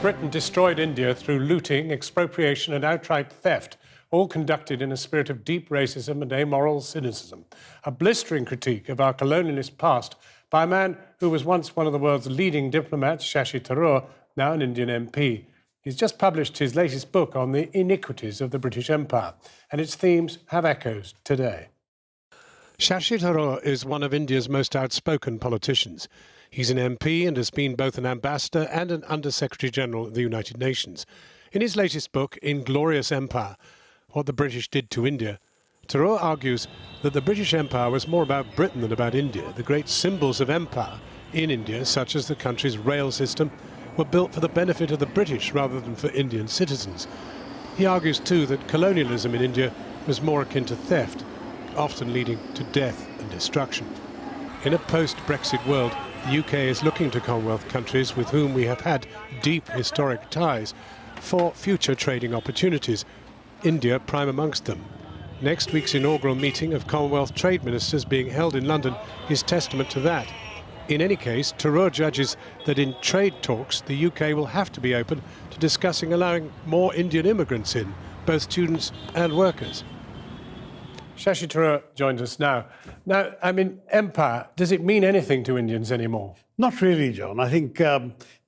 Britain destroyed India through looting, expropriation and outright theft, all conducted in a spirit of deep racism and amoral cynicism. A blistering critique of our colonialist past by a man who was once one of the world's leading diplomats, Shashi Tharoor, now an Indian MP. He's just published his latest book on the iniquities of the British Empire, and its themes have echoes today. Shashi Tharoor is one of India's most outspoken politicians. He's an MP and has been both an ambassador and an Under-Secretary-General of the United Nations. In his latest book, Inglorious Empire, What the British Did to India, Tharoor argues that the British Empire was more about Britain than about India. The great symbols of empire in India, such as the country's rail system, were built for the benefit of the British rather than for Indian citizens. He argues too that colonialism in India was more akin to theft, often leading to death and destruction. In a post-Brexit world, the UK is looking to Commonwealth countries with whom we have had deep historic ties for future trading opportunities, India prime amongst them. Next week's inaugural meeting of Commonwealth trade ministers being held in London is testament to that. In any case, Tharoor judges that in trade talks, the UK will have to be open to discussing allowing more Indian immigrants in, both students and workers. Shashi Tharoor joins us now. Now, I mean, empire, does it mean anything to Indians anymore? Not really, John. I think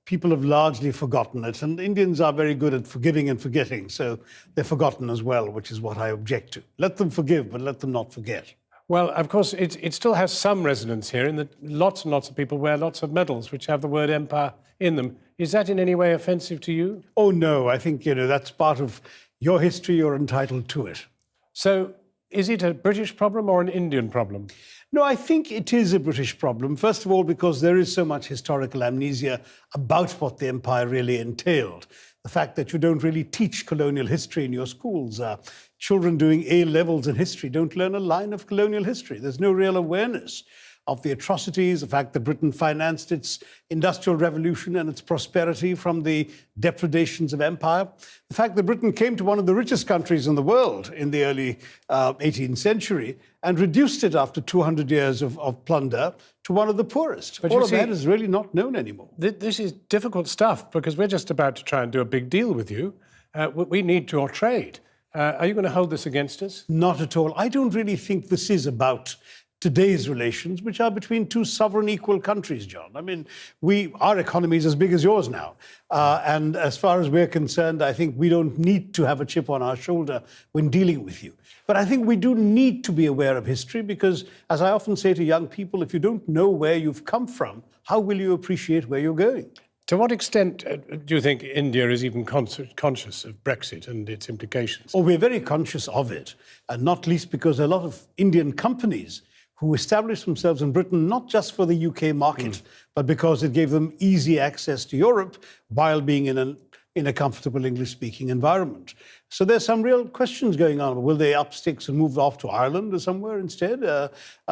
people have largely forgotten it, and Indians are very good at forgiving and forgetting, so they're forgotten as well, which is what I object to. Let them forgive, but let them not forget. Well, of course, it still has some resonance here in that lots and lots of people wear lots of medals which have the word empire in them. Is that in any way offensive to you? Oh, no. I think, that's part of your history. You're entitled to it. So is it a British problem or an Indian problem? No, I think it is a British problem. First of all, because there is so much historical amnesia about what the empire really entailed. The fact that you don't really teach colonial history in your schools. Children doing A levels in history don't learn a line of colonial history. There's no real awareness of the atrocities, the fact that Britain financed its industrial revolution and its prosperity from the depredations of empire. The fact that Britain came to one of the richest countries in the world in the early 18th century and reduced it after 200 years of plunder to one of the poorest. But all of that is really not known anymore. This is difficult stuff because we're just about to try and do a big deal with you. We need your trade. Are you going to hold this against us? Not at all. I don't really think this is about today's relations, which are between two sovereign equal countries, John. I mean, our economy is as big as yours now. And as far as we're concerned, I think we don't need to have a chip on our shoulder when dealing with you. But I think we do need to be aware of history because, as I often say to young people, if you don't know where you've come from, how will you appreciate where you're going? To what extent do you think India is even conscious of Brexit and its implications? Oh, we're very conscious of it, and not least because a lot of Indian companies who established themselves in Britain, not just for the UK market, but because it gave them easy access to Europe while being in a comfortable English-speaking environment. So there's some real questions going on. Will they up sticks and move off to Ireland or somewhere instead?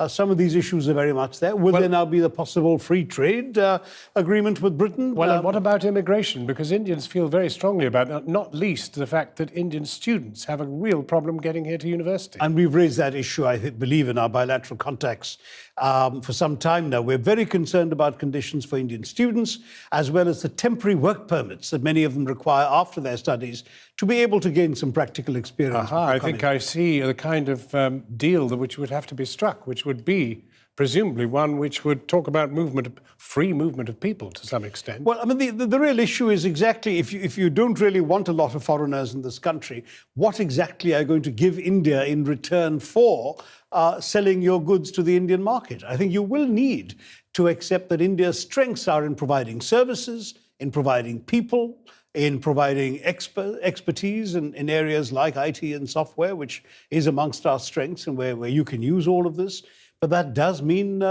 Some of these issues are very much there. Will there now be the possible free trade agreement with Britain? Well, and what about immigration? Because Indians feel very strongly about that, not least the fact that Indian students have a real problem getting here to university. And we've raised that issue, I believe, in our bilateral contacts for some time now. We're very concerned about conditions for Indian students, as well as the temporary work permits that many of them require after their studies to be able to gain some practical experience. I think I see the kind of deal which would have to be struck, which would be presumably one which would talk about free movement of people to some extent. Well, I mean, the real issue is exactly if you don't really want a lot of foreigners in this country, what exactly are you going to give India in return for selling your goods to the Indian market? I think you will need to accept that India's strengths are in providing services, in providing people, in providing expertise in areas like IT and software, which is amongst our strengths and where you can use all of this. But that does mean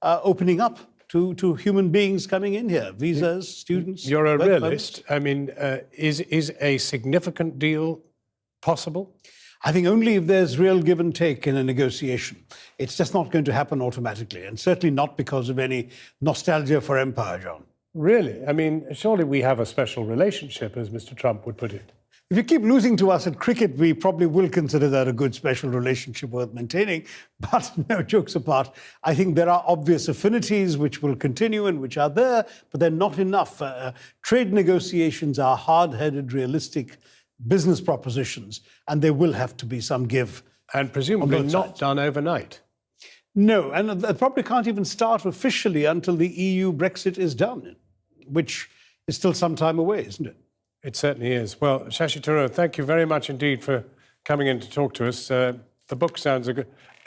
opening up to human beings coming in here, visas, students. You're a realist. I mean, is a significant deal possible? I think only if there's real give and take in a negotiation. It's just not going to happen automatically, and certainly not because of any nostalgia for empire, John. Really? I mean, surely we have a special relationship, as Mr. Trump would put it. If you keep losing to us at cricket, we probably will consider that a good special relationship worth maintaining. But no, jokes apart, I think there are obvious affinities which will continue and which are there, but they're not enough. Trade negotiations are hard-headed, realistic business propositions, and there will have to be some give. And presumably not done overnight. No, and it probably can't even start officially until the EU Brexit is done, which is still some time away, isn't it? It certainly is. Well, Shashi Tharoor, thank you very much indeed for coming in to talk to us. The book sounds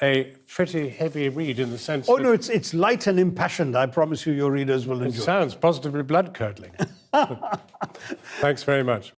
a pretty heavy read in the sense Oh, no, it's light and impassioned. I promise you your readers will enjoy it. Sounds positively blood-curdling. Thanks very much.